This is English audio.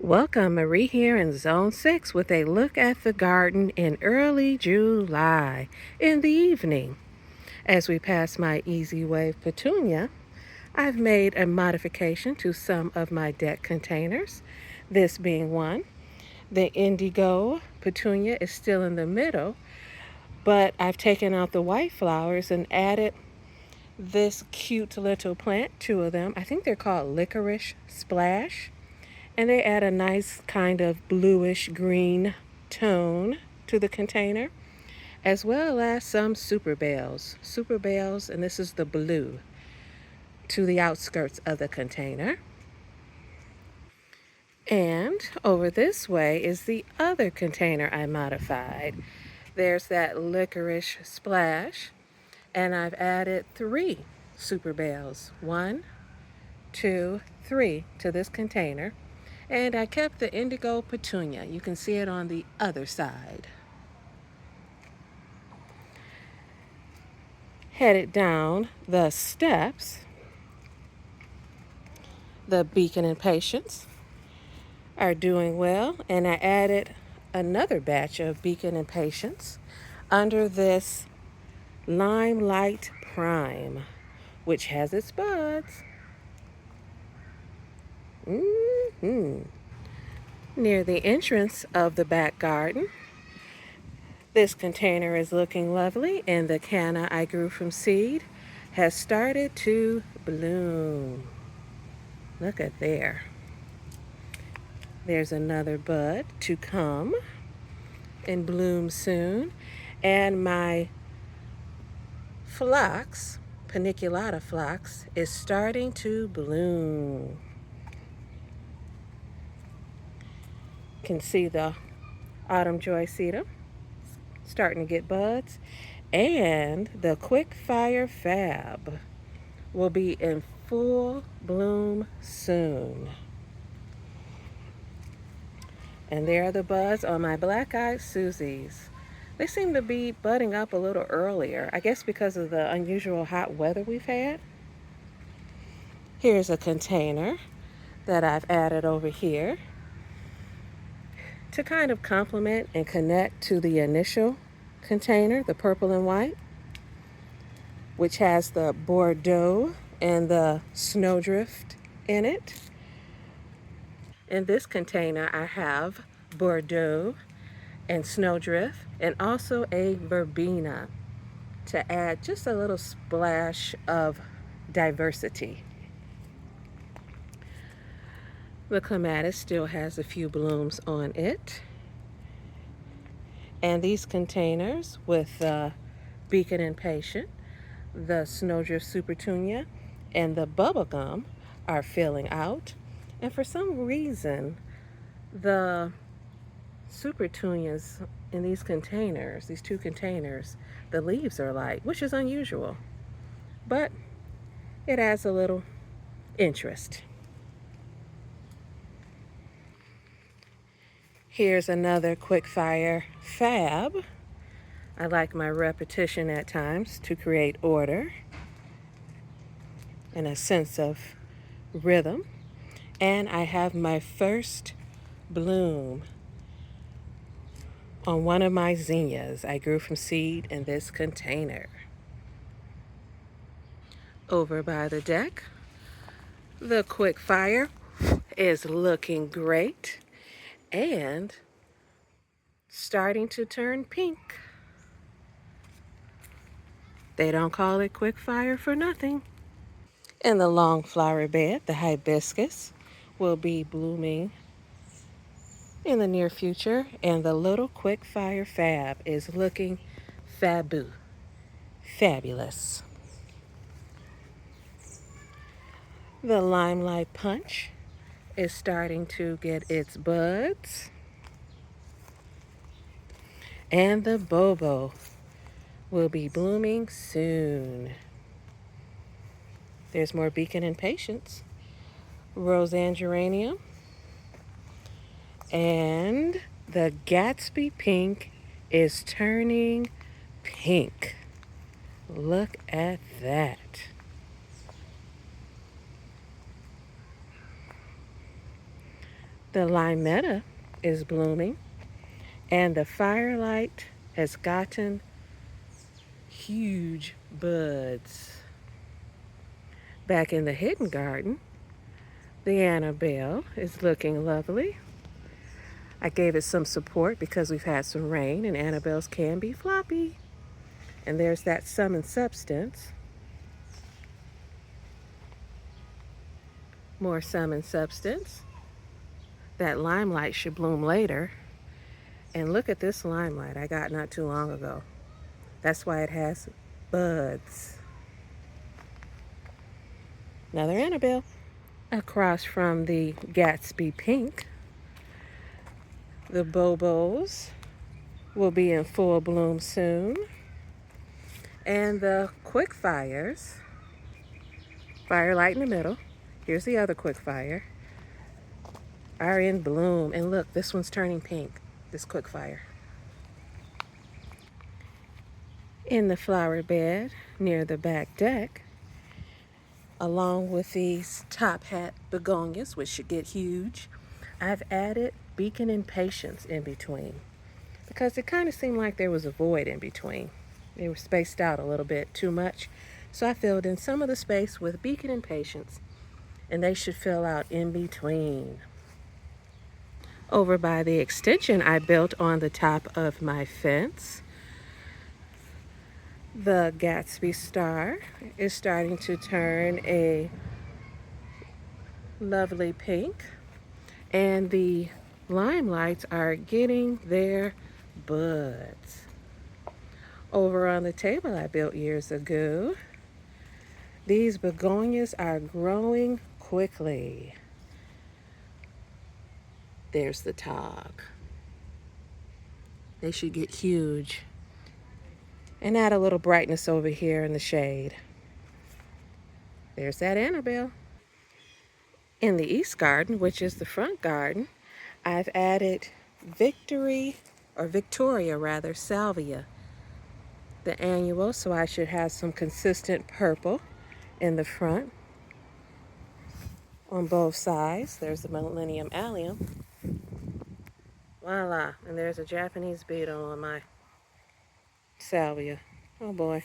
Welcome, Marie here in Zone 6 with a look at the garden in early July in the evening. As we pass my Easy Wave petunia, I've made a modification to some of my deck containers, this being one. The indigo petunia is still in the middle, but I've taken out the white flowers and added this cute little plant, two of them. I think they're called Licorice Splash. And they add a nice kind of bluish green tone to the container, as well as some super bells. Super bells, and this is the blue, to the outskirts of the container. And over this way is the other container I modified. There's that licorice splash, and I've added 3 super bells. 1, 2, 3 to this container. And I kept the indigo petunia. You can see it on the other side. Headed down the steps, the Beacon and Patience are doing well, and I added another batch of Beacon and Patience under this Limelight Prime, which has its buds. Near the entrance of the back garden, this container is looking lovely, and the canna I grew from seed has started to bloom. Look at there. There's another bud to come and bloom soon. And my phlox, paniculata phlox, is starting to bloom. You can see the autumn joy sedum starting to get buds, and the quick fire fab will be in full bloom soon. And there are the buds on my black-eyed Susies. They seem to be budding up a little earlier, I guess because of the unusual hot weather we've had. Here's a container that I've added over here to kind of complement and connect to the initial container, the purple and white, which has the Bordeaux and the Snowdrift in it. In this container, I have Bordeaux and Snowdrift, and also a Verbena to add just a little splash of diversity. The clematis still has a few blooms on it. And these containers with the Beacon and Patient, the Snowdrift Supertunia, and the bubblegum are filling out. And for some reason, the Supertunias in these containers, these 2 containers, the leaves are light, which is unusual. But it adds a little interest. Here's another quick fire fab. I like my repetition at times to create order and a sense of rhythm. And I have my first bloom on one of my zinnias I grew from seed in this container. Over by the deck, the quick fire is looking great and starting to turn pink. They don't call it quick fire for nothing. In the long flower bed, the hibiscus will be blooming in the near future, and the little quick fire fab is looking fabulous. The limelight punch is starting to get its buds, and the bobo will be blooming soon. There's more Beacon and Patience, Roseanne geranium, and the Gatsby pink is turning pink. Look at that. The limetta is blooming, and the firelight has gotten huge buds. Back in the hidden garden, the Annabelle is looking lovely. I gave it some support because we've had some rain, and Annabelles can be floppy. And there's that Sum and Substance. More Sum and Substance. That limelight should bloom later. And look at this limelight I got not too long ago. That's why it has buds. Another Annabelle. Across from the Gatsby Pink, the Bobos will be in full bloom soon. And the Quickfires, Firelight in the middle, here's the other Quickfire, are in bloom. And look, this one's turning pink, this Quickfire. In the flower bed near the back deck, along with these top hat begonias, which should get huge, I've added Beacon and Patience in between because it kind of seemed like there was a void in between. They were spaced out a little bit too much. So I filled in some of the space with Beacon and Patience, and they should fill out in between. Over by the extension I built on the top of my fence, the Gatsby Star is starting to turn a lovely pink, and the limelights are getting their buds. Over on the table I built years ago, these begonias are growing quickly. There's the tog. They should get huge. And add a little brightness over here in the shade. There's that Annabelle. In the east garden, which is the front garden, I've added Victoria rather, Salvia, the annual, so I should have some consistent purple in the front. On both sides, there's the Millennium Allium. Voila, and there's a Japanese beetle on my Salvia. Oh boy.